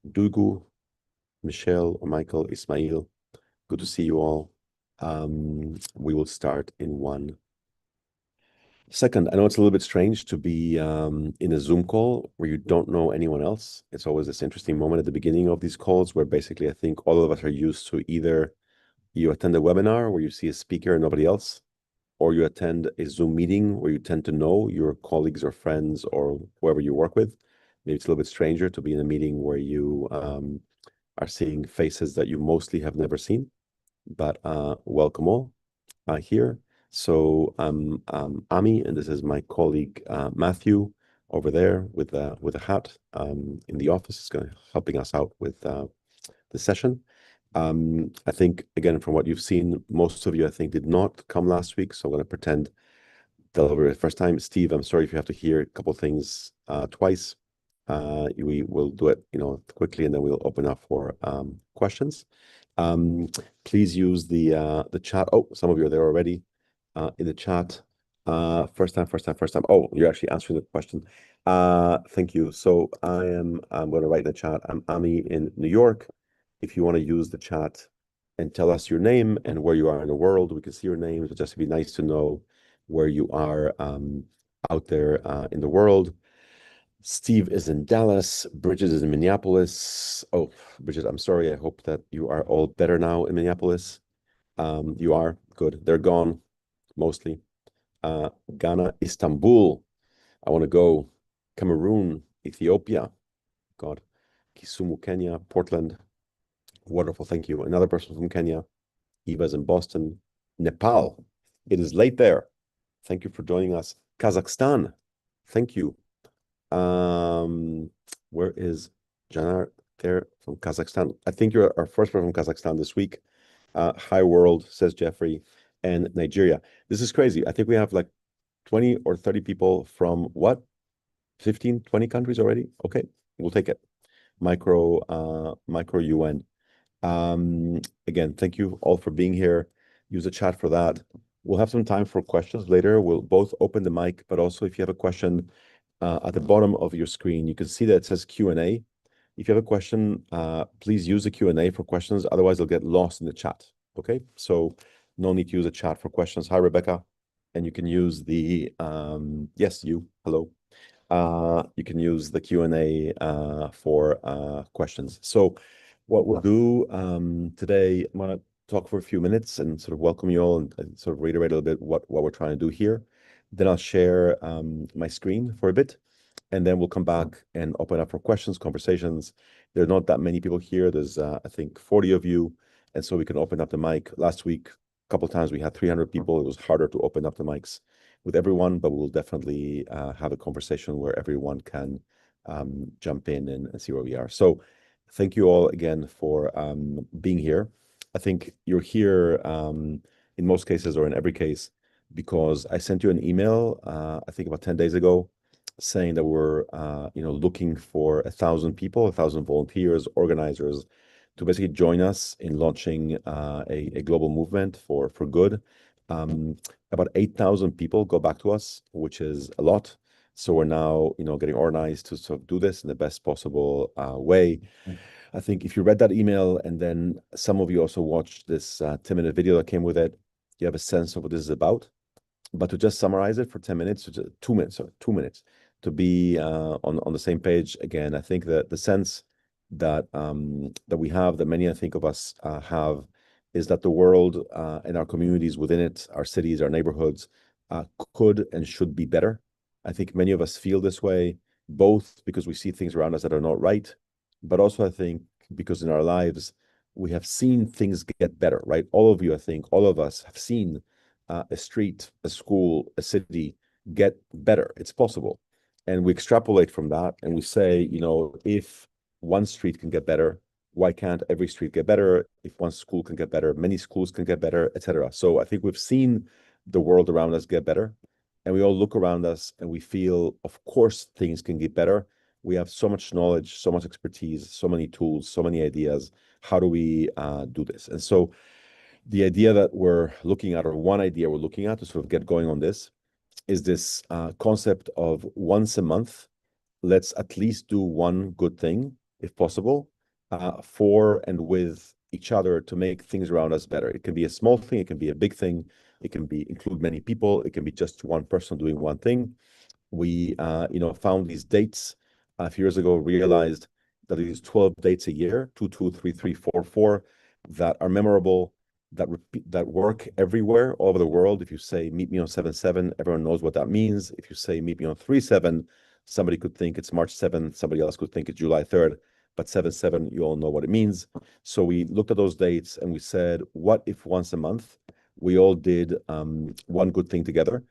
Dugu, Michelle, or Michael, Ismail. Good to see you all. We will start in 1 second. I know it's a little bit strange to be in a Zoom call where you don't know anyone else. It's always this interesting moment at the beginning of these calls where basically I think all of us are used to either you attend a webinar where you see a speaker and nobody else, or you attend a Zoom meeting where you tend to know your colleagues or friends or whoever you work with. Maybe it's a little bit stranger to be in a meeting where you are seeing faces that you mostly have never seen. But welcome all here. So I'm Ami, and this is my colleague Matthew over there with a hat in the office. Is going to helping us out with the session. I think again from what you've seen, most of you I think did not come last week, so I'm going to pretend they'll over the first time. Steve, I'm sorry if you have to hear a couple things twice. We will do it, quickly, and then we'll open up for questions. Please use the chat. Oh, some of you are there already in the chat. First time. Oh, you're actually answering the question. Thank you. So I'm going to write in the chat. I'm Ami in New York. If you want to use the chat and tell us your name and where you are in the world, we can see your names. It'd just be nice to know where you are out there in the world. Steve is in Dallas. Bridget is in Minneapolis. Oh, Bridget, I'm sorry. I hope that you are all better now in Minneapolis. You are good. They're gone mostly. Ghana, Istanbul. I want to go. Cameroon, Ethiopia. God. Kisumu, Kenya. Portland. Wonderful. Thank you. Another person from Kenya. Eva's in Boston. Nepal. It is late there. Thank you for joining us. Kazakhstan. Thank you. Where is Janar there from Kazakhstan? I think you're our first person from Kazakhstan this week. Hi world, says Jeffrey, and Nigeria. This is crazy. I think we have like 20 or 30 people from what? 15, 20 countries already? Okay, we'll take it. Micro UN. Again, thank you all for being here. Use the chat for that. We'll have some time for questions later. We'll both open the mic, but also if you have a question, at the bottom of your screen, you can see that it says Q&A. If you have a question, please use the Q&A for questions. Otherwise, they'll get lost in the chat. Okay, so no need to use the chat for questions. Hi, Rebecca. And you can use the, yes, you, hello. You can use the Q&A for questions. So what we'll do today, I'm going to talk for a few minutes and sort of welcome you all and sort of reiterate a little bit what we're trying to do here. Then I'll share my screen for a bit, and then we'll come back and open up for questions, conversations. There are not that many people here. There's, I think, 40 of you, and so we can open up the mic. Last week, a couple of times we had 300 people. It was harder to open up the mics with everyone, but we'll definitely have a conversation where everyone can jump in and see where we are. So thank you all again for being here. I think you're here in most cases or in every case because I sent you an email, I think about 10 days ago, saying that we're looking for 1,000 people, 1,000 volunteers, organizers to basically join us in launching a global movement for good. About 8,000 people go back to us, which is a lot. So we're now, getting organized to sort of do this in the best possible way. I think if you read that email and then some of you also watched this 10-minute video that came with it, you have a sense of what this is about. But to just summarize it for 10 minutes, 2 minutes, sorry, 2 minutes, to be on the same page again, I think that the sense that that we have, that many I think of us have, is that the world and our communities within it, our cities, our neighborhoods, could and should be better. I think many of us feel this way, both because we see things around us that are not right, but also I think because in our lives we have seen things get better, right? All of you, I think, all of us have seen a street, a school, a city get better. It's possible. And we extrapolate from that and we say, if one street can get better, why can't every street get better? If one school can get better, many schools can get better, etc. So I think we've seen the world around us get better. And we all look around us and we feel, of course, things can get better. We have so much knowledge, so much expertise, so many tools, so many ideas. How do we do this? And so the idea that we're looking at, or one idea we're looking at to sort of get going on this, is this concept of once a month, let's at least do one good thing, if possible, for and with each other to make things around us better. It can be a small thing, it can be a big thing, it can be include many people, it can be just one person doing one thing. We found these dates a few years ago, realized that these 12 dates a year, 2, 2, 3, 3, 4, 4, that are memorable, that repeat, that work everywhere, all over the world. If you say meet me on 7/7, everyone knows what that means. If you say meet me on 3/7, somebody could think it's March 7th, somebody else could think it's July 3rd, but 7/7, you all know what it means. So we looked at those dates and we said, what if once a month we all did one good thing together,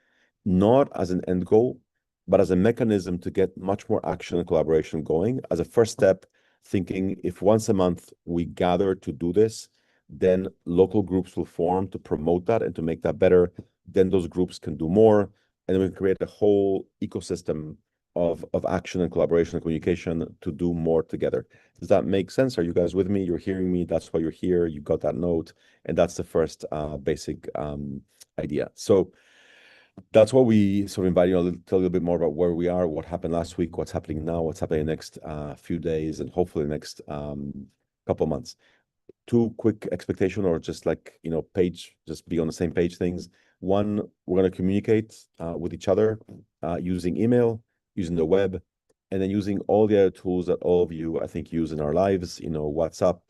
not as an end goal, but as a mechanism to get much more action and collaboration going. As a first step, thinking if once a month we gather to do this, then local groups will form to promote that and to make that better. Then those groups can do more, and then we can create a whole ecosystem of action and collaboration and communication to do more together. Does that make sense? Are you guys with me? You're hearing me. That's why you're here. You got that note, and that's the first basic idea. So that's what we sort of invite you to tell a little bit more about where we are, what happened last week, what's happening now, what's happening in the next few days, and hopefully the next couple of months. Two quick expectation, or just like, page, just be on the same page things. One, we're going to communicate with each other using email, using the web, and then using all the other tools that all of you, I think, use in our lives, WhatsApp,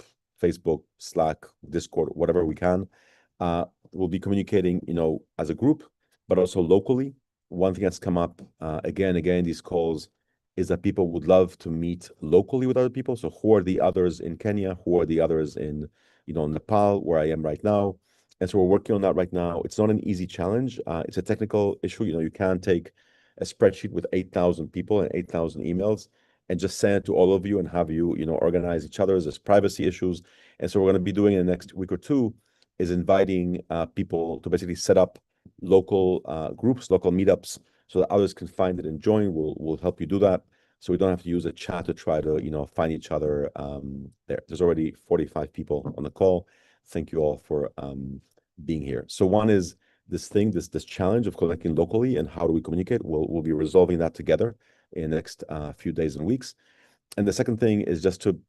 Facebook, Slack, Discord, whatever we can. We'll be communicating, as a group, but also locally. One thing that's come up again in these calls is that people would love to meet locally with other people. So who are the others in Kenya? Who are the others in, Nepal, where I am right now? And so we're working on that right now. It's not an easy challenge. It's a technical issue. You can't take a spreadsheet with 8,000 people and 8,000 emails and just send it to all of you and have you, organize each other's. There's privacy issues. And so we're going to be doing in the next week or two is inviting people to basically set up local groups, local meetups, so that others can find it and join. We'll help you do that, so we don't have to use a chat to try to find each other there. There's already 45 people on the call. Thank you all for being here. So one is this challenge of collecting locally and how do we communicate. We'll be resolving that together in the next few days and weeks. And the second thing is just to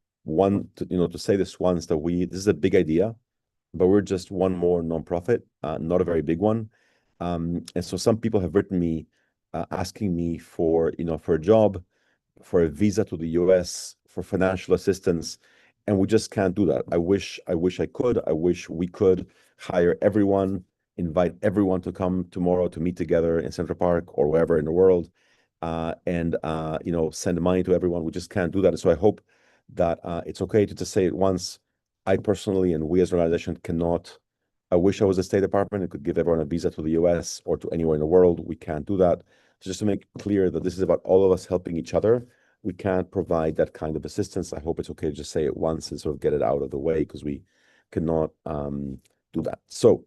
say this once, that this is a big idea, but we're just one more nonprofit, not a very big one. And so some people have written me asking me for a job, for a visa to the US, for financial assistance, and we just can't do that. I wish I could. I wish we could hire everyone, invite everyone to come tomorrow to meet together in Central Park or wherever in the world, and send money to everyone. We just can't do that. And so I hope that it's okay to just say it once. I personally and we as an organization cannot. I wish I was a State Department and could give everyone a visa to the US or to anywhere in the world. We can't do that. So just to make clear that this is about all of us helping each other. We can't provide that kind of assistance. I hope it's okay to just say it once and sort of get it out of the way, because we cannot do that. So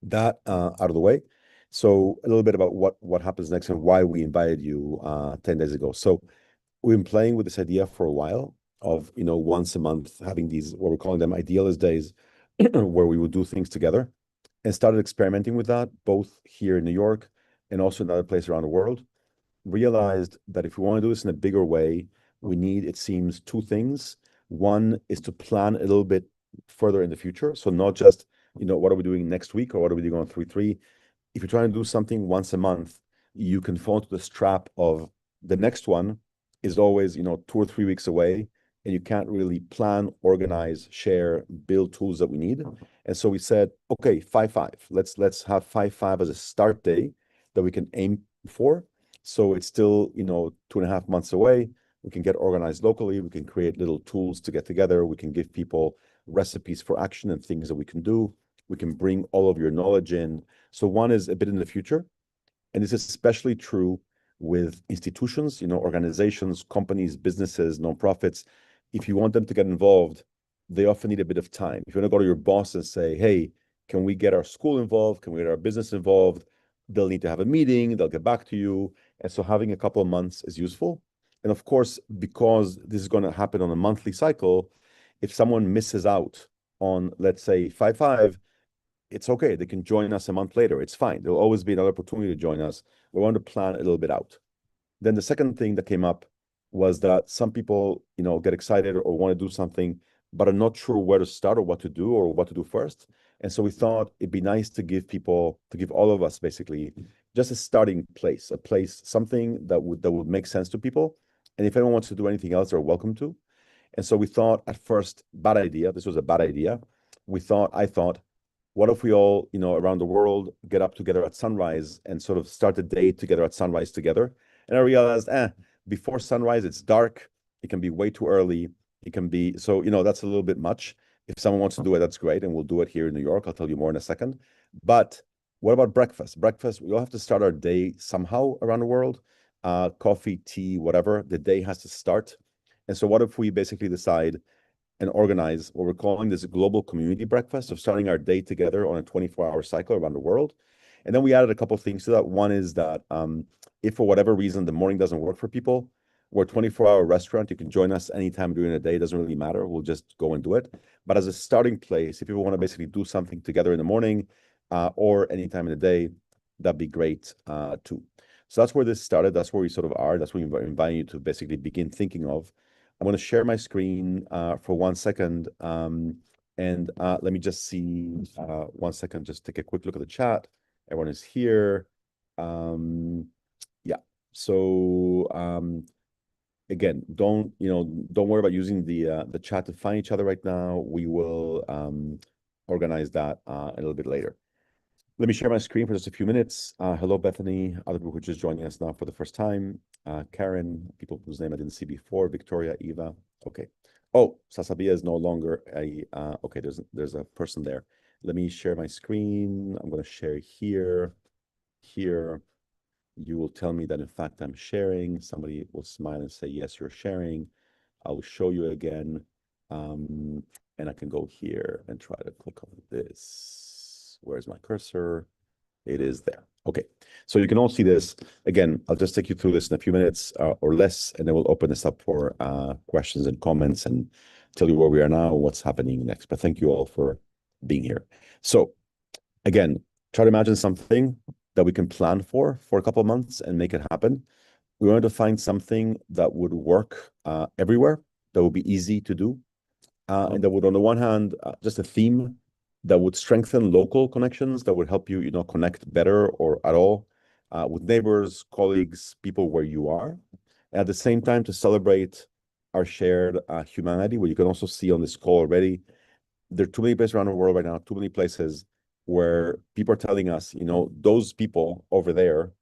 that out of the way. So a little bit about what happens next and why we invited you 10 days ago. So we've been playing with this idea for a while of, once a month having these, what we're calling them Idealist days, where we would do things together, and started experimenting with that both here in New York and also in other places around the world. Realized that if we want to do this in a bigger way, we need, it seems, two things. One is to plan a little bit further in the future. So not just, what are we doing next week or what are we doing on 3/3? If you're trying to do something once a month, you can fall into this trap of the next one is always, 2 or 3 weeks away, and you can't really plan, organize, share, build tools that we need. And so we said, okay, 5/5. Let's have 5/5 as a start day that we can aim for. So it's still, 2.5 months away. We can get organized locally. We can create little tools to get together. We can give people recipes for action and things that we can do. We can bring all of your knowledge in. So one is a bit in the future. And this is especially true with institutions, organizations, companies, businesses, nonprofits. If you want them to get involved, they often need a bit of time. If you want to go to your boss and say, hey, can we get our school involved? Can we get our business involved? They'll need to have a meeting. They'll get back to you. And so having a couple of months is useful. And of course, because this is going to happen on a monthly cycle, if someone misses out on, let's say, 5/5, it's okay. They can join us a month later. It's fine. There'll always be another opportunity to join us. We want to plan a little bit out. Then the second thing that came up was that some people, get excited or want to do something, but are not sure where to start or what to do or what to do first. And so we thought it'd be nice to give all of us basically just a starting place, something that would make sense to people. And if anyone wants to do anything else, they're welcome to. And so we thought at first, bad idea. This was a bad idea. I thought, what if we all, around the world get up together at sunrise and sort of start the day together at sunrise together? And I realized, before sunrise, it's dark. It can be way too early. It can be, so, that's a little bit much. If someone wants to do it, that's great. And we'll do it here in New York. I'll tell you more in a second. But what about breakfast? Breakfast, we all have to start our day somehow around the world. Coffee, tea, whatever. The day has to start. And so what if we basically decide and organize what we're calling this global community breakfast of starting our day together on a 24-hour cycle around the world? And then we added a couple of things to that. One is that if for whatever reason the morning doesn't work for people, we're a 24-hour restaurant. You can join us anytime during the day. It doesn't really matter. We'll just go and do it. But as a starting place, if people want to basically do something together in the morning or anytime in the day, that'd be great too. So that's where this started. That's where we sort of are. That's what we're inviting you to basically begin thinking of. I'm going to share my screen for 1 second. And let me just see 1 second, just take a quick look at the chat. Everyone is here. Yeah. So again, don't worry about using the chat to find each other right now. We will organize that a little bit later. Let me share my screen for just a few minutes. Hello, Bethany, other people who are just joining us now for the first time. Karen, people whose name I didn't see before, Victoria, Eva. Okay. Oh, Sasabia is no longer okay, there's a person there. Let me share my screen. I'm going to share here. You will tell me that, in fact, I'm sharing. Somebody will smile and say, yes, you're sharing. I will show you again. And I can go here and try to click on this. Where's my cursor? It is there. Okay, so you can all see this. Again, I'll just take you through this in a few minutes or less, and then we'll open this up for questions and comments and tell you where we are now, what's happening next. But thank you all for being here. So again, try to imagine something that we can plan for a couple of months and make it happen. We wanted to find something that would work everywhere, that would be easy to do, and that would, on the one hand, just a theme that would strengthen local connections, that would help you, connect better or at all with neighbors, colleagues, people where you are. And at the same time, to celebrate our shared humanity, where you can also see on this call already, there are too many places around the world right now, too many places where people are telling us, those people over there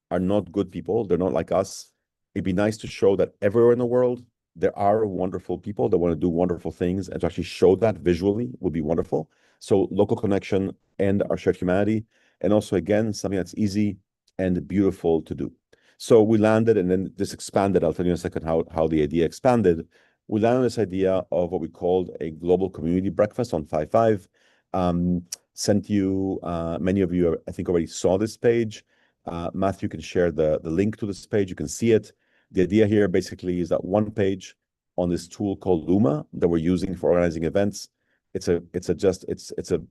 are not good people. They're not like us. It'd be nice to show that everywhere in the world, there are wonderful people that want to do wonderful things, and to actually show that visually would be wonderful. So local connection and our shared humanity, and also, again, something that's easy and beautiful to do. So we landed, and then this expanded. I'll tell you in a second how the idea expanded. We landed on this idea of what we called a global community breakfast on 5/5. Sent you, many of you, I think, already saw this page. Matthew can share the link to this page. You can see it. The idea here basically is that one page on this tool called Luma that we're using for organizing events. It's a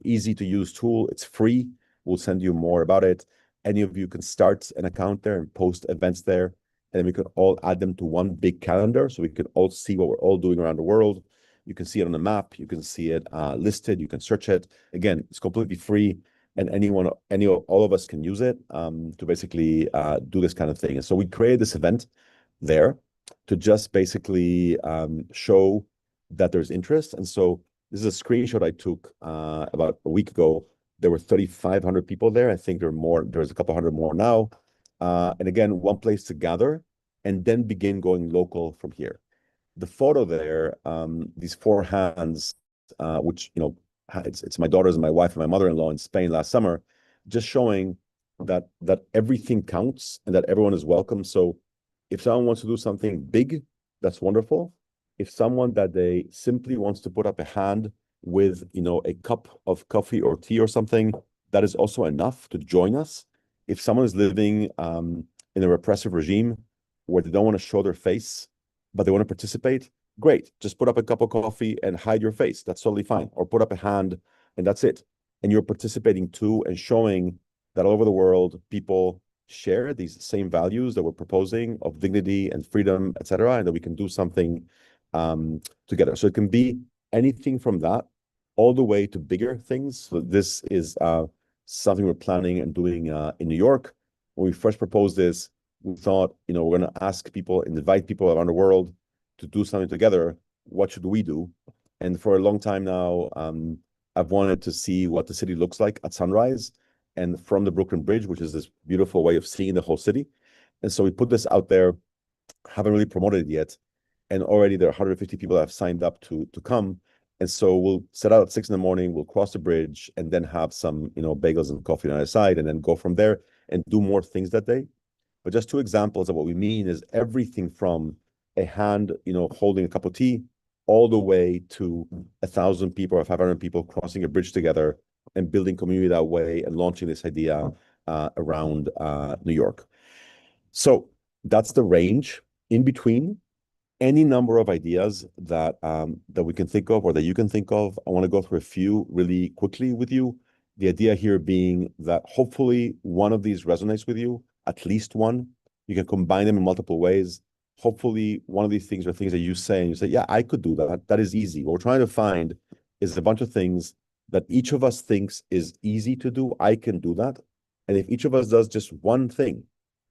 easy to use tool. It's free. We'll send you more about it. Any of you can start an account there and post events there, and then we can all add them to one big calendar, so we can all see what we're all doing around the world. You can see it on the map. You can see it listed. You can search it. Again, it's completely free, and all of us can use it to basically do this kind of thing. And so we created this event there to just basically show that there's interest. And so this is a screenshot I took about a week ago. There were 3,500 people there. I think there's a couple hundred more now. And again, one place to gather and then begin going local from here. The photo there, these four hands, which, it's my daughters and my wife and my mother-in-law in Spain last summer, just showing that everything counts and that everyone is welcome. So if someone wants to do something big, that's wonderful. If someone that they simply wants to put up a hand with, a cup of coffee or tea or something, that is also enough to join us. If someone is living in a repressive regime where they don't want to show their face, but they want to participate, great. Just put up a cup of coffee and hide your face. That's totally fine. Or put up a hand and that's it. And you're participating too and showing that all over the world, people share these same values that we're proposing of dignity and freedom, etc., and that we can do something together. So it can be anything from that all the way to bigger things. So this is something we're planning and doing in New York. When we first proposed this, we thought, we're going to ask people, invite people around the world to do something together. What should we do? And for a long time now, I've wanted to see what the city looks like at sunrise and from the Brooklyn Bridge, which is this beautiful way of seeing the whole city. And so we put this out there, haven't really promoted it yet. And already there are 150 people that have signed up to come. And so we'll set out at 6 a.m, we'll cross the bridge and then have some, bagels and coffee on the side and then go from there and do more things that day. But just two examples of what we mean is everything from a hand, holding a cup of tea, all the way to 1,000 people or 500 people crossing a bridge together and building community that way and launching this idea around New York. So that's the range. In between, any number of ideas that we can think of or that you can think of. I want to go through a few really quickly with you. The idea here being that hopefully one of these resonates with you, at least one. You can combine them in multiple ways. Hopefully one of these things are things that you say and you say, yeah, I could do that. That is easy. What we're trying to find is a bunch of things that each of us thinks is easy to do. I can do that. And if each of us does just one thing,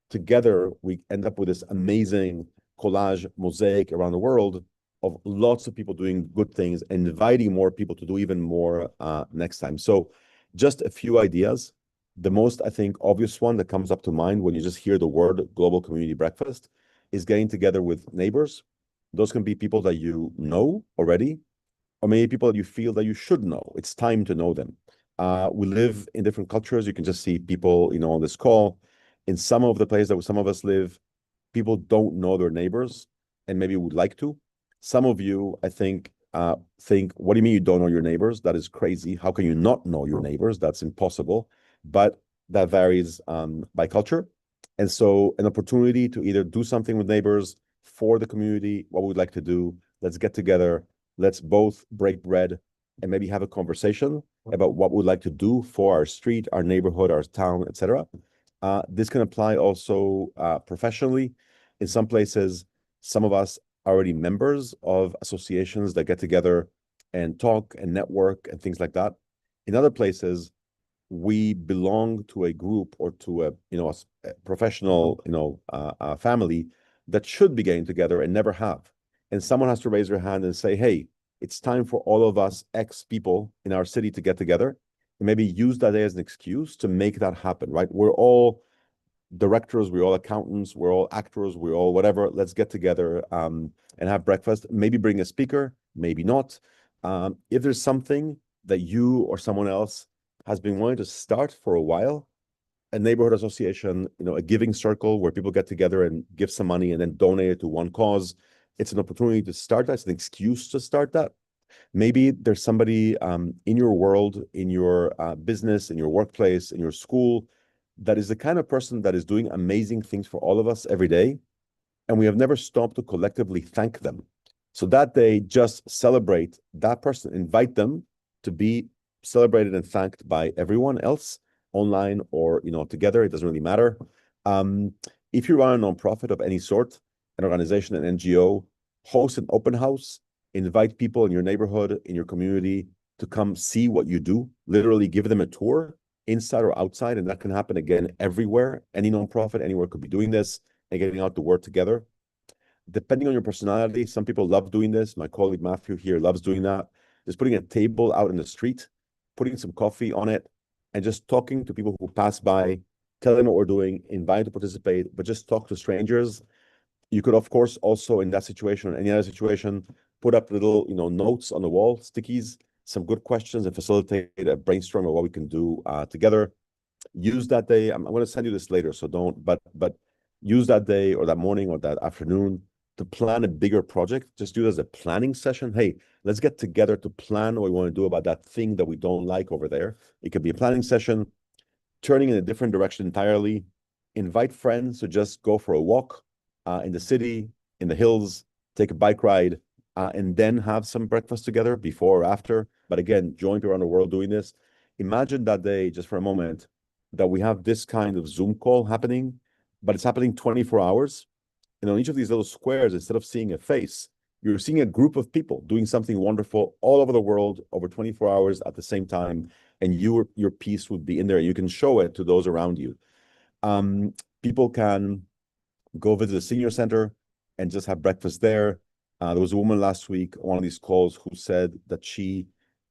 together we end up with this amazing collage mosaic around the world of lots of people doing good things and inviting more people to do even more next time. So just a few ideas. The most, I think, obvious one that comes up to mind when you just hear the word global community breakfast is getting together with neighbors. Those can be people that you know already, or maybe people that you feel that you should know. It's time to know them. We live in different cultures. You can just see people, on this call. In some of the places that some of us live, people don't know their neighbors and maybe would like to. Some of you, I think, what do you mean you don't know your neighbors? That is crazy. How can you not know your neighbors? That's impossible. But that varies by culture. And so an opportunity to either do something with neighbors for the community, what we'd like to do, let's get together, let's both break bread and maybe have a conversation about what we'd like to do for our street, our neighborhood, our town, etc. This can apply also professionally. In some places, some of us are already members of associations that get together and talk and network and things like that. In other places, we belong to a group or to a professional family that should be getting together and never have. And someone has to raise their hand and say, hey, it's time for all of us X people in our city to get together and maybe use that day as an excuse to make that happen, right? We're all directors, we're all accountants, we're all actors, we're all whatever. Let's get together and have breakfast. Maybe bring a speaker, maybe not. If there's something that you or someone else has been wanting to start for a while, a neighborhood association, a giving circle where people get together and give some money and then donate it to one cause. It's an opportunity to start that. It's an excuse to start that. Maybe there's somebody in your world, in your business, in your workplace, in your school, that is the kind of person that is doing amazing things for all of us every day. And we have never stopped to collectively thank them. So that day, just celebrate that person, invite them to be celebrated and thanked by everyone else, online or together. It doesn't really matter. If you run a nonprofit of any sort, an organization, an NGO, host an open house, invite people in your neighborhood, in your community to come see what you do. Literally give them a tour, inside or outside, and that can happen again everywhere. Any nonprofit, anywhere could be doing this and getting out the word together. Depending on your personality, some people love doing this. My colleague Matthew here loves doing that. Just putting a table out in the street, putting some coffee on it, and just talking to people who pass by, tell them what we're doing, invite to participate, but just talk to strangers. You could, of course, also in that situation or any other situation, put up little, notes on the wall, stickies, some good questions, and facilitate a brainstorm of what we can do together. Use that day. I'm going to send you this later, so don't. But use that day or that morning or that afternoon to plan a bigger project. Just do it as a planning session. Hey, let's get together to plan what we want to do about that thing that we don't like over there. It could be a planning session, turning in a different direction entirely. Invite friends to just go for a walk in the city, in the hills, take a bike ride, and then have some breakfast together before or after. But again, join people around the world doing this. Imagine that day, just for a moment, that we have this kind of Zoom call happening, but it's happening 24 hours. And on each of these little squares, instead of seeing a face, you're seeing a group of people doing something wonderful all over the world over 24 hours at the same time. And your piece would be in there. You can show it to those around you. People can go visit the senior center and just have breakfast there. There was a woman last week on one of these calls who said that she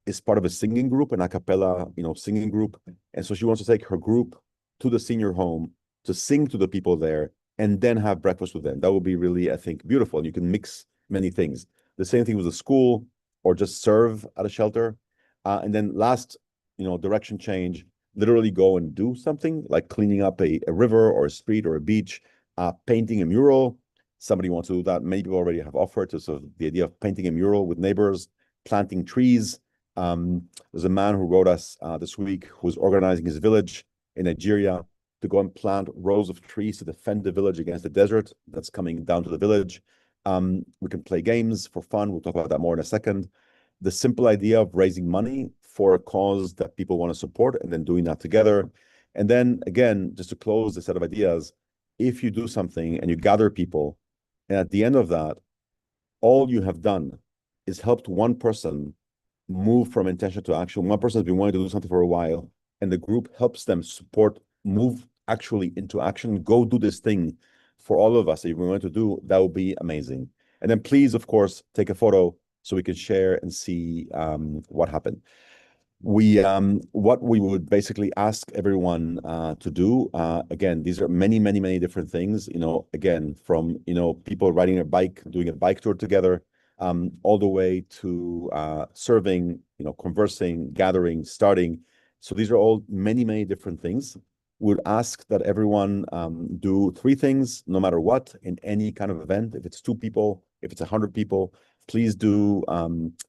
is part of a singing group, an a cappella, singing group. And so she wants to take her group to the senior home to sing to the people there and then have breakfast with them. That would be really, I think, beautiful. And you can mix many things. The same thing with the school or just serve at a shelter. And then last, direction change, literally go and do something like cleaning up a river or a street or a beach, painting a mural. Somebody wants to do that. Many people already have offered to sort of the idea of painting a mural with neighbors, planting trees. There's a man who wrote us this week who's organizing his village in Nigeria to go and plant rows of trees to defend the village against the desert that's coming down to the village. We can play games for fun. We'll talk about that more in a second. The simple idea of raising money for a cause that people want to support and then doing that together. And then again, just to close the set of ideas, if you do something and you gather people, and at the end of that, all you have done is helped one person move from intention to action. One person has been wanting to do something for a while, and the group helps them support, move actually into action, go do this thing for all of us that we want to do. That would be amazing. And then please, of course, take a photo so we can share and see what happened. What we would basically ask everyone to do, again, these are many, many, many different things, again, from, people riding a bike, doing a bike tour together, all the way to serving, conversing, gathering, starting. So these are all many, many different things. Would ask that everyone do 3 things, no matter what, in any kind of event. If it's 2 people, if it's 100 people, please do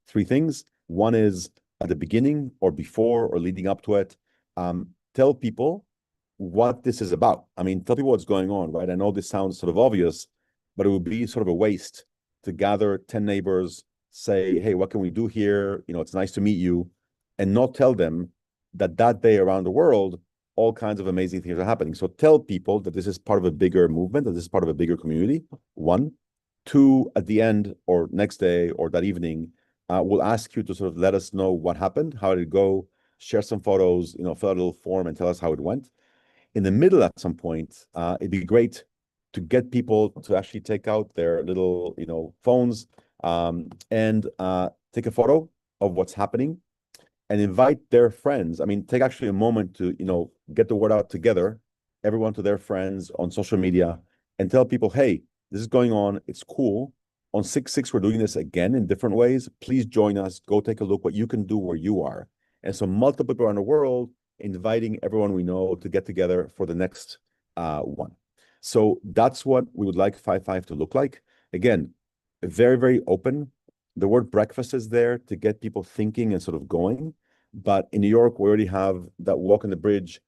3 things. One is at the beginning or before or leading up to it, tell people what this is about. I mean, tell people what's going on, right? I know this sounds sort of obvious, but it would be sort of a waste to gather 10 neighbors, say, hey, what can we do here? It's nice to meet you, and not tell them that day around the world, all kinds of amazing things are happening. So tell people that this is part of a bigger movement, that this is part of a bigger community, 1. 2, at the end or next day or that evening, we'll ask you to sort of let us know what happened, how did it go, share some photos, fill out a little form and tell us how it went. In the middle at some point, it'd be great to get people to actually take out their little, phones and take a photo of what's happening and invite their friends. I mean, take actually a moment to, get the word out together, everyone to their friends on social media, and tell people, hey, this is going on. It's cool. On 6/6, we're doing this again in different ways. Please join us. Go take a look what you can do where you are. And so multiple people around the world, inviting everyone we know to get together for the next one. So that's what we would like 5/5 to look like. Again, very, very open. The word breakfast is there to get people thinking and sort of going. But in New York, we already have that walk on the bridge,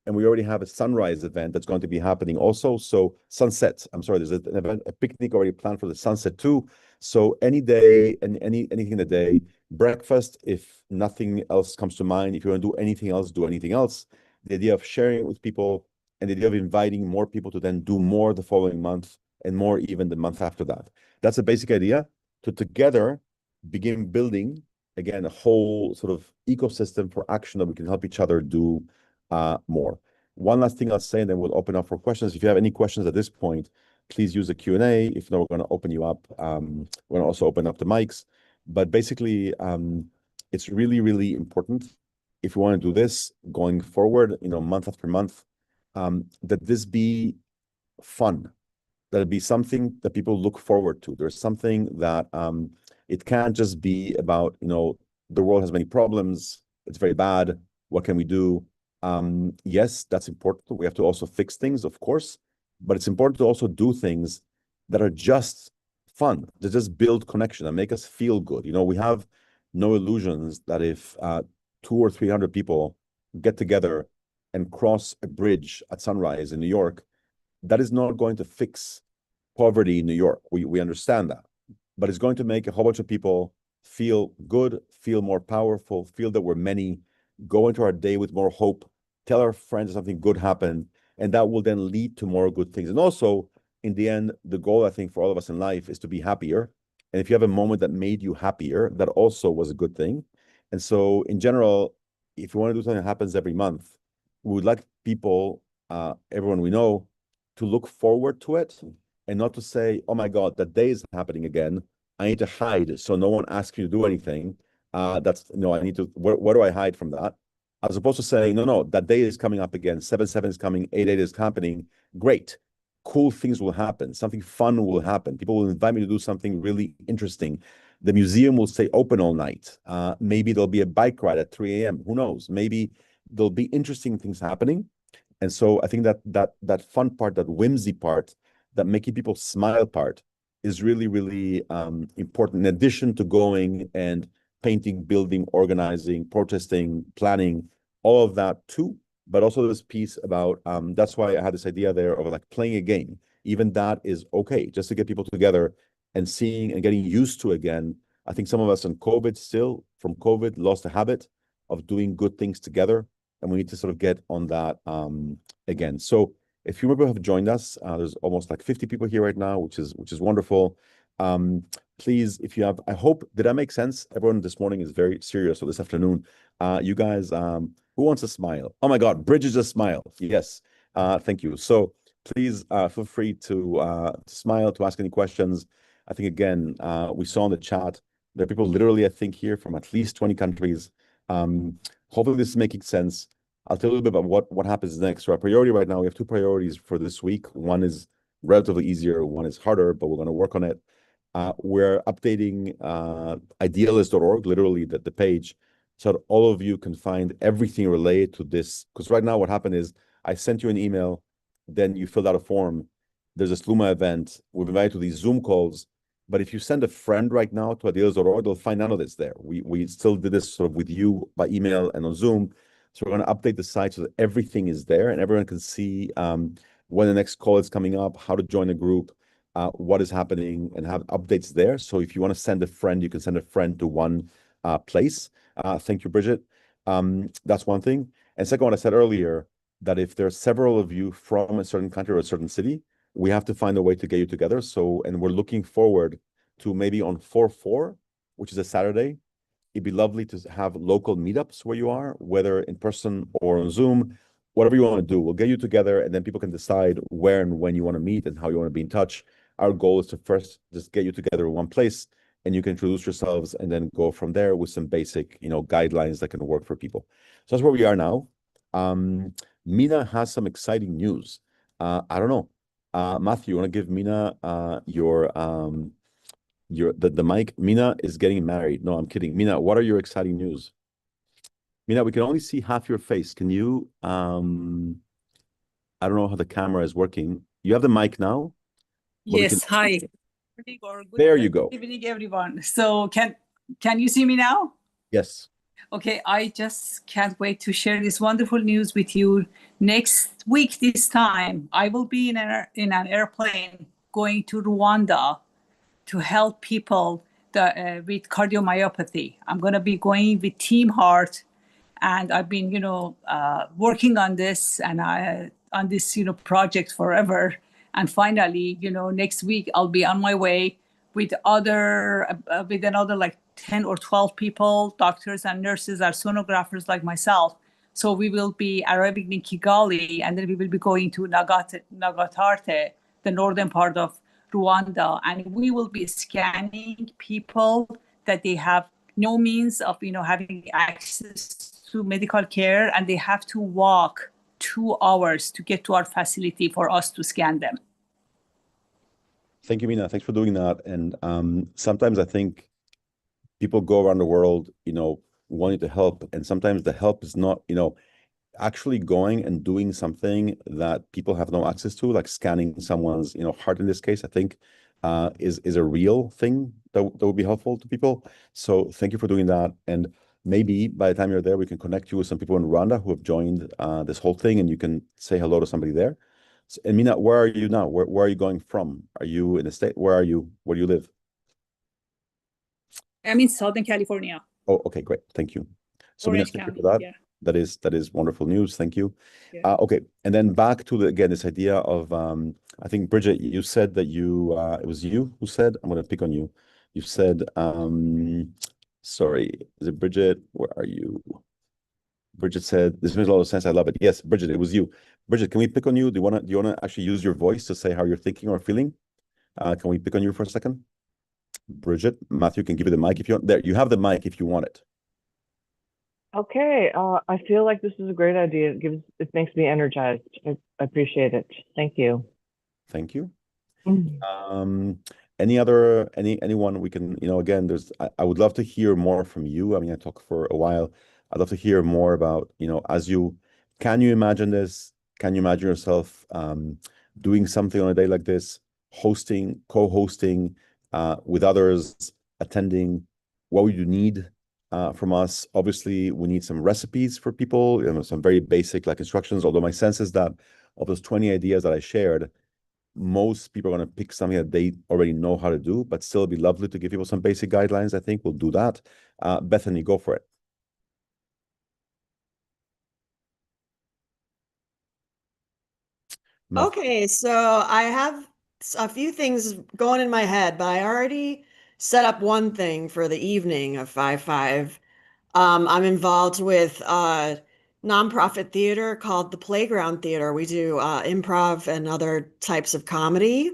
and we already have a sunrise event that's going to be happening also. So sunset, I'm sorry, there's an event, a picnic already planned for the sunset too. So any day and anything in the day, breakfast, if nothing else comes to mind. If you want to do anything else, do anything else. The idea of sharing it with people and the idea of inviting more people to then do more the following month and more even the month after that. That's a basic idea to together begin building, again, a whole sort of ecosystem for action that we can help each other do more. One last thing I'll say, and then we'll open up for questions. If you have any questions at this point, please use the Q&A. If not, we're going to open you up. We're going to also open up the mics. But basically, it's really, really important if you want to do this going forward, month after month, that this be fun, that it be something that people look forward to. There's something that it can't just be about, the world has many problems. It's very bad. What can we do? Yes, that's important. We have to also fix things, of course, but it's important to also do things that are just fun, to just build connection and make us feel good. We have no illusions that if 200 or 300 people get together and cross a bridge at sunrise in New York, that is not going to fix poverty in New York. We understand that, but it's going to make a whole bunch of people feel good, feel more powerful, feel that we're many, go into our day with more hope, tell our friends something good happened, and that will then lead to more good things. And also, in the end, the goal, I think, for all of us in life is to be happier. And if you have a moment that made you happier, that also was a good thing. And so, in general, if you want to do something that happens every month, we would like people, everyone we know, to look forward to it and not to say, oh my God, that day is happening again. I need to hide so no one asks me to do anything. I need to, where do I hide from that? As opposed to saying, no, no, that day is coming up again. 7/7 is coming, 8/8 is happening. Great. Cool things will happen. Something fun will happen. People will invite me to do something really interesting. The museum will stay open all night. Maybe there'll be a bike ride at 3 a.m. Who knows? Maybe there'll be interesting things happening. And so I think that fun part, that whimsy part, that making people smile part is really, really important. In addition to going and painting, building, organizing, protesting, planning, all of that too. But also this piece about that's why I had this idea there of like playing a game. Even that is okay, just to get people together and seeing and getting used to again. I think some of us in COVID still from COVID lost the habit of doing good things together, and we need to sort of get on that again. So if you have joined us, there's almost like 50 people here right now, which is wonderful. Please, if you have, I hope, did that make sense? Everyone this morning is very serious, or this afternoon. You guys, who wants a smile? Oh my God, Bridget just smiled. Yes, thank you. So please feel free to smile, to ask any questions. I think, again, we saw in the chat, there are people literally, I think, here from at least 20 countries. Hopefully this is making sense. I'll tell you a little bit about what happens next. So our priority right now, we have two priorities for this week. One is relatively easier, one is harder, but we're going to work on it. We're updating idealist.org, literally the page, so that all of you can find everything related to this. Because right now what happened is I sent you an email, then you filled out a form. There's a Sluma event. We've invited to these Zoom calls. But if you send a friend right now to idealist.org, they'll find none of this there. We still did this sort of with you by email and on Zoom. So we're going to update the site so that everything is there and everyone can see when the next call is coming up, how to join a group, what is happening, and have updates there. So if you want to send a friend, you can send a friend to one place. Thank you, Bridget. That's one thing. And second, what I said earlier, that if there are several of you from a certain country or a certain city, we have to find a way to get you together. So, and we're looking forward to maybe on 4/4, which is a Saturday. It'd be lovely to have local meetups where you are, whether in person or on Zoom, whatever you want to do. We'll get you together and then people can decide where and when you want to meet and how you want to be in touch. Our goal is to first just get you together in one place and you can introduce yourselves and then go from there with some basic, guidelines that can work for people. So that's where we are now. Mina has some exciting news. I don't know. Matthew, you want to give Mina the mic? Mina is getting married. No, I'm kidding. Mina, what are your exciting news? Mina, we can only see half your face. Can you I don't know how the camera is working. You have the mic now? Yes, hi. Good There you go. evening, everyone. So can you see me now? Yes. Okay, I just can't wait to share this wonderful news with you. Next week, this time, I will be in an airplane going to Rwanda to help people with cardiomyopathy. I'm going to be going with Team Heart, and I've been, working on this project forever. And finally, next week I'll be on my way with another like 10 or 12 people, doctors and nurses, or sonographers like myself. So we will be arriving in Kigali, and then we will be going to Nagatarte, the northern part of Rwanda, and we will be scanning people that they have no means of having access to medical care, and they have to walk 2 hours to get to our facility for us to scan them. Thank you, Mina. Thanks for doing that. And sometimes I think people go around the world, wanting to help, and sometimes the help is not, actually going and doing something that people have no access to, like scanning someone's, heart in this case, I think is a real thing that would be helpful to people. So thank you for doing that. And maybe by the time you're there, we can connect you with some people in Rwanda who have joined this whole thing, and you can say hello to somebody there. So, and Mina, where are you now? Where are you going from? Are you in the state? Where are you? Where do you live? I'm in Southern California. Oh, okay, great. Thank you. So Mina, thank you for that. Yeah. That is wonderful news. Thank you. Yeah. Okay, and then back to again this idea of I think Bridget, you said that you it was you who said I'm going to pick on you. You said sorry, is it Bridget? Where are you? Bridget said this makes a lot of sense. I love it. Yes, Bridget, it was you. Bridget, can we pick on you? Do you want to actually use your voice to say how you're thinking or feeling? Can we pick on you for a second? Bridget, Matthew can give you the mic if you want. There, you have the mic if you want it. Okay, I feel like this is a great idea. It makes me energized. I appreciate it. Thank you. Thank you. Mm. Anyone we can, again, I would love to hear more from you. I mean, I talked for a while. I'd love to hear more about, can you imagine this? Can you imagine yourself doing something on a day like this, hosting, co-hosting with others, attending? What would you need from us? Obviously, we need some recipes for people, some very basic like instructions, although my sense is that of those 20 ideas that I shared, most people are going to pick something that they already know how to do, but still it'd be lovely to give people some basic guidelines. I think we'll do that. Bethany, go for it. Matthew. Okay, so I have a few things going in my head, but I already set up one thing for the evening of 5/5. I'm involved with a nonprofit theater called the Playground Theater. We do improv and other types of comedy,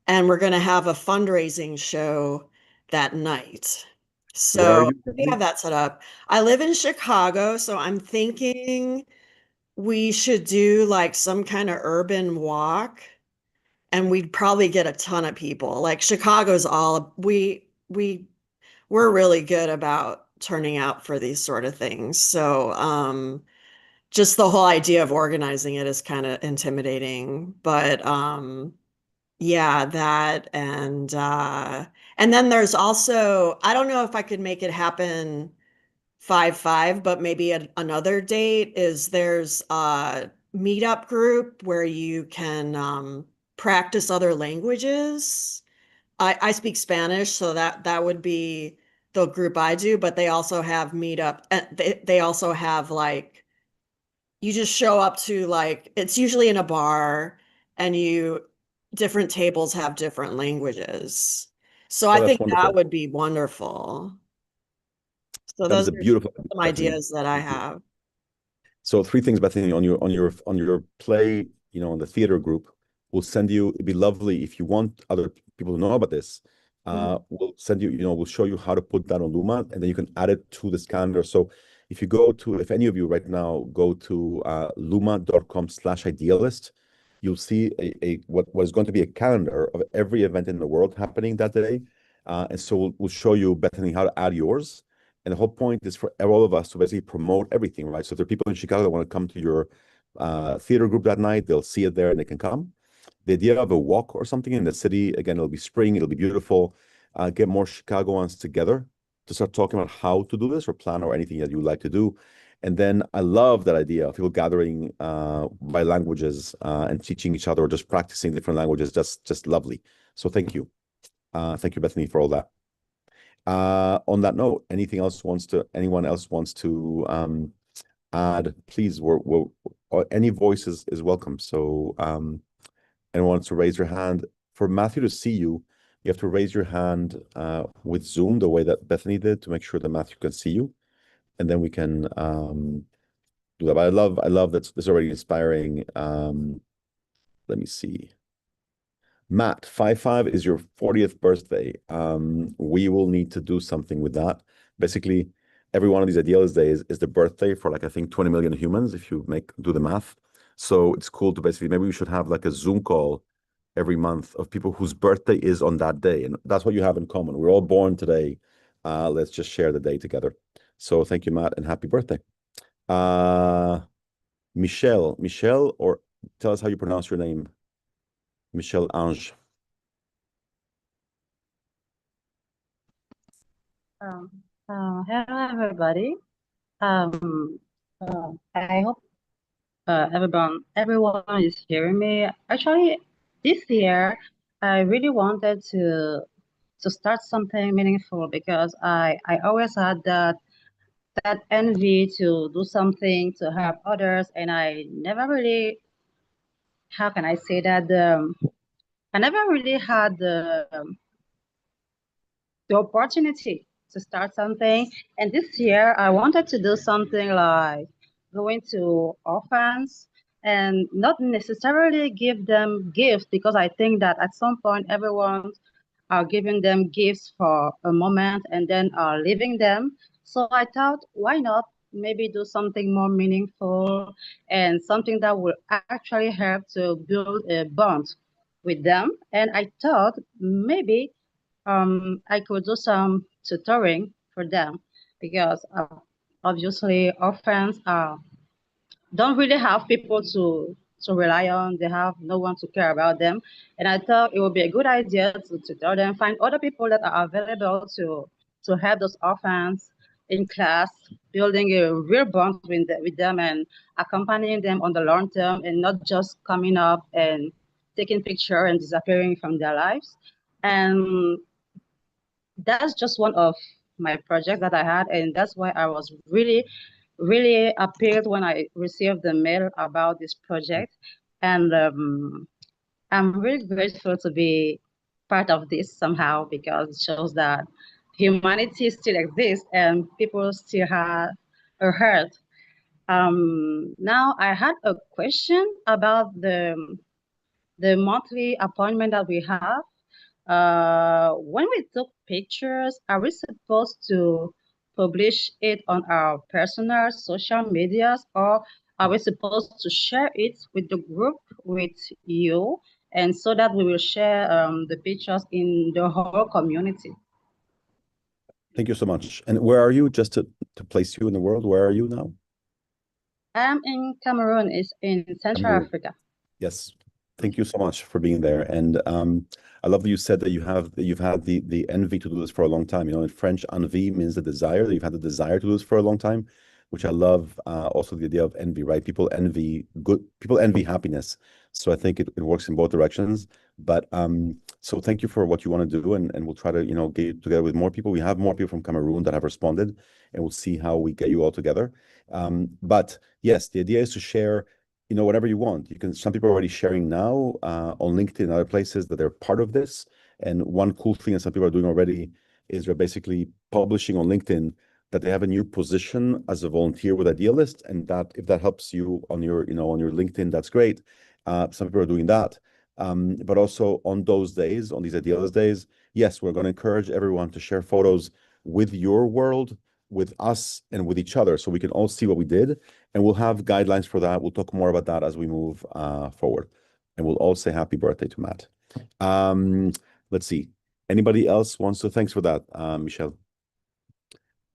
and we're going to have a fundraising show that night. Where are So you, we Bethany? have that set up. I live in Chicago, so I'm thinking we should do like some kind of urban walk, and we'd probably get a ton of people. Like Chicago's all we're really good about turning out for these sort of things. So just the whole idea of organizing it is kind of intimidating. But yeah, that and then there's also, I don't know if I could make it happen 5/5, but maybe another date is there's a meetup group where you can practice other languages. I speak Spanish, so that would be the group I do, but they also have meetup, and they also have like, you just show up to, like, it's usually in a bar, and you different tables have different languages. So Oh, I that's think that wonderful. would be wonderful. So That is those a are beautiful, some Bethany. ideas that I Thank you. have. So three things, Bethany, on your play, on the theater group, we'll send you. It'd be lovely if you want other people to know about this. Mhm. We'll send you, we'll show you how to put that on Luma, and then you can add it to this calendar. So if any of you right now go to luma.com/idealist, you'll see what was going to be a calendar of every event in the world happening that day. And so we'll show you, Bethany, how to add yours. And the whole point is for all of us to basically promote everything, right? So if there are people in Chicago that want to come to your theater group that night, they'll see it there and they can come. The idea of a walk or something in the city, again, it'll be spring, it'll be beautiful. Get more Chicagoans together to start talking about how to do this or plan or anything that you would like to do. And then I love that idea of people gathering by languages and teaching each other or just practicing different languages. That's just lovely. So thank you. Thank you, Bethany, for all that. On that note, anyone else wants to add, please, any voice is welcome. So anyone wants to raise your hand. For Matthew to see you, you have to raise your hand with Zoom the way that Bethany did to make sure that Matthew can see you. And then we can do that. But I love that this is already inspiring. Let me see. Matt, 5/5 is your 40th birthday. We will need to do something with that. Basically, every one of these Idealist days is the birthday for like I think 20 million humans if you do the math. So it's cool to basically maybe we should have like a Zoom call every month of people whose birthday is on that day. And that's what you have in common. We're all born today. Let's just share the day together. So thank you, Matt, and happy birthday. Michelle, or tell us how you pronounce your name. Michelle Ange. Um, Hello, everybody. I hope everyone is hearing me. Actually, this year, I really wanted to start something meaningful because I always had that that envy to do something to help others, and I never really, how can I say that? I never really had the opportunity to start something. And this year, I wanted to do something like going to orphans and not necessarily give them gifts, because I think that at some point everyone are giving them gifts for a moment and then are leaving them. So I thought, why not maybe do something more meaningful and something that will actually help to build a bond with them. And I thought maybe I could do some tutoring for them, because obviously orphans don't really have people to rely on. They have no one to care about them. And I thought it would be a good idea to tutor them, find other people that are available to help those orphans in class, building a real bond with them and accompanying them on the long term, and not just coming up and taking picture and disappearing from their lives. And that's just one of my projects that I had, and that's why I was really, really appealed when I received the mail about this project. And I'm really grateful to be part of this somehow, because it shows that humanity still exists and people still have a heart. Now I had a question about the monthly appointment that we have. When we took pictures, are we supposed to publish it on our personal social medias, or are we supposed to share it with the group, with you, and so that we will share the pictures in the whole community? Thank you so much. And where are you? Just to place you in the world, where are you now? I'm in Cameroon, is in Central Cameroon. Africa. Yes. Thank you so much for being there. And I love that you said that you've had the envy to do this for a long time. You know, in French, envie means the desire. You've had the desire to do this for a long time, which I love. Also the idea of envy, right? People envy happiness. So I think it works in both directions. But so thank you for what you want to do, and we'll try to, you know, get together with more people. We have more people from Cameroon that have responded, and we'll see how we get you all together. But yes, the idea is to share, you know, whatever you want. You can, some people are already sharing now on LinkedIn and other places that they're part of this. And one cool thing that some people are doing already is they're basically publishing on LinkedIn that they have a new position as a volunteer with Idealist, and that if that helps you on your, you know, on your LinkedIn, that's great. Some people are doing that. But also on those days, on these Idealist days, yes, we're going to encourage everyone to share photos with your world, with us, and with each other, so we can all see what we did. And we'll have guidelines for that. We'll talk more about that as we move forward. And we'll all say happy birthday to Matt. Let's see. Anybody else wants to? Thanks for that, Michelle.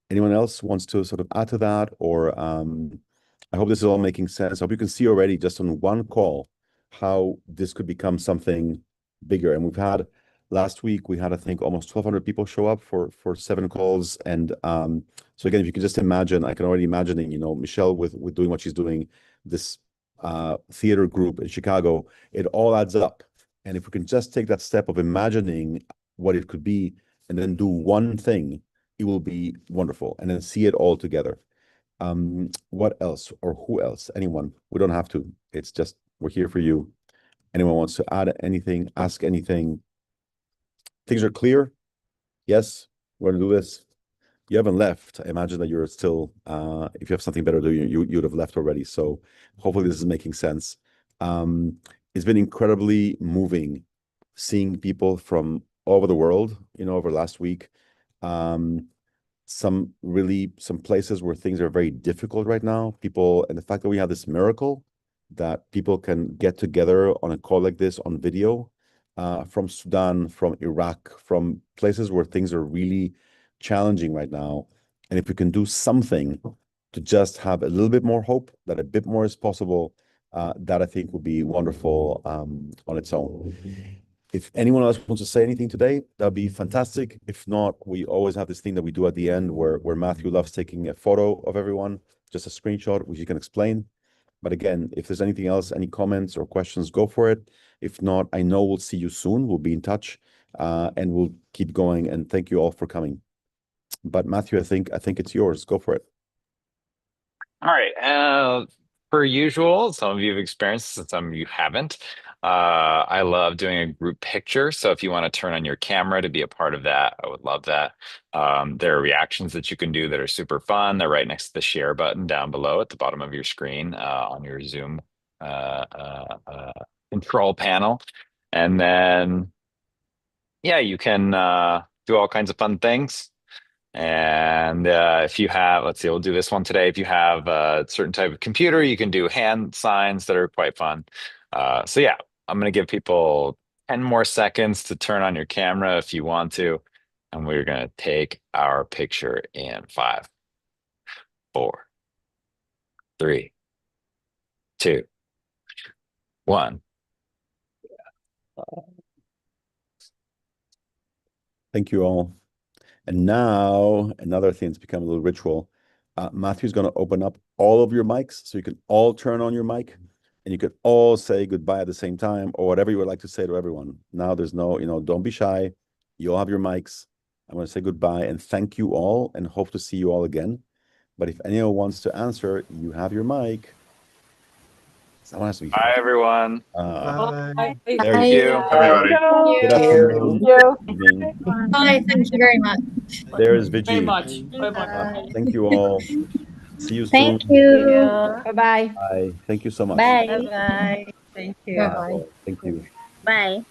Anyone else wants to sort of add to that? Or I hope this is all making sense. I hope you can see already just on one call how this could become something bigger. And we've had, last week, we had, I think, almost 1,200 people show up for 7 calls. And so again, if you can just imagine, I can already imagining, you know, Michelle with doing what she's doing, this theater group in Chicago, it all adds up. And if we can just take that step of imagining what it could be and then do one thing, it will be wonderful. And then see it all together. What else or who else? Anyone? We don't have to. It's just, we're here for you. Anyone wants to add anything, ask anything? Things are clear? Yes, we're gonna do this. You haven't left. I imagine that you're still, if you have something better to do, you'd have left already. So hopefully this is making sense. It's been incredibly moving seeing people from all over the world, you know, over last week. Some places where things are very difficult right now. People, and the fact that we have this miracle that people can get together on a call like this on video, from Sudan, from Iraq, from places where things are really challenging right now. And if we can do something to just have a little bit more hope, that a bit more is possible, that I think would be wonderful on its own. If anyone else wants to say anything today, that'd be fantastic. If not, we always have this thing that we do at the end where Matthew loves taking a photo of everyone, just a screenshot, which you can explain. But again, if there's anything else, any comments or questions, go for it. If not, I know we'll see you soon. We'll be in touch, and we'll keep going. And thank you all for coming. But Matthew, I think it's yours. Go for it. All right. Per usual, some of you have experienced this, some of you haven't. I love doing a group picture. So if you want to turn on your camera to be a part of that, I would love that. There are reactions that you can do that are super fun. They're right next to the share button down below at the bottom of your screen on your Zoom control panel. And then, yeah, you can do all kinds of fun things. And if you have, let's see, we'll do this one today. If you have a certain type of computer, you can do hand signs that are quite fun. So yeah, I'm going to give people 10 more seconds to turn on your camera if you want to. And we're going to take our picture in 5, 4, 3, 2, 1. Thank you all. And now another thing that's become a little ritual. Matthew's going to open up all of your mics so you can all turn on your mic and you could all say goodbye at the same time or whatever you would like to say to everyone. Now there's no, don't be shy. You all have your mics. I'm going to say goodbye and thank you all and hope to see you all again. But if anyone wants to answer, you have your mic. Someone has to be Bye, everyone. Bye. Thank you. Everybody. Good afternoon. Evening. Bye. Thank you very much. There is Very Vijay. much. Bye-bye. Thank you all. See you soon. Thank you. Bye-bye. Bye. Thank you so much. Bye. Bye-bye. Thank you. Bye-bye. Thank you. Bye.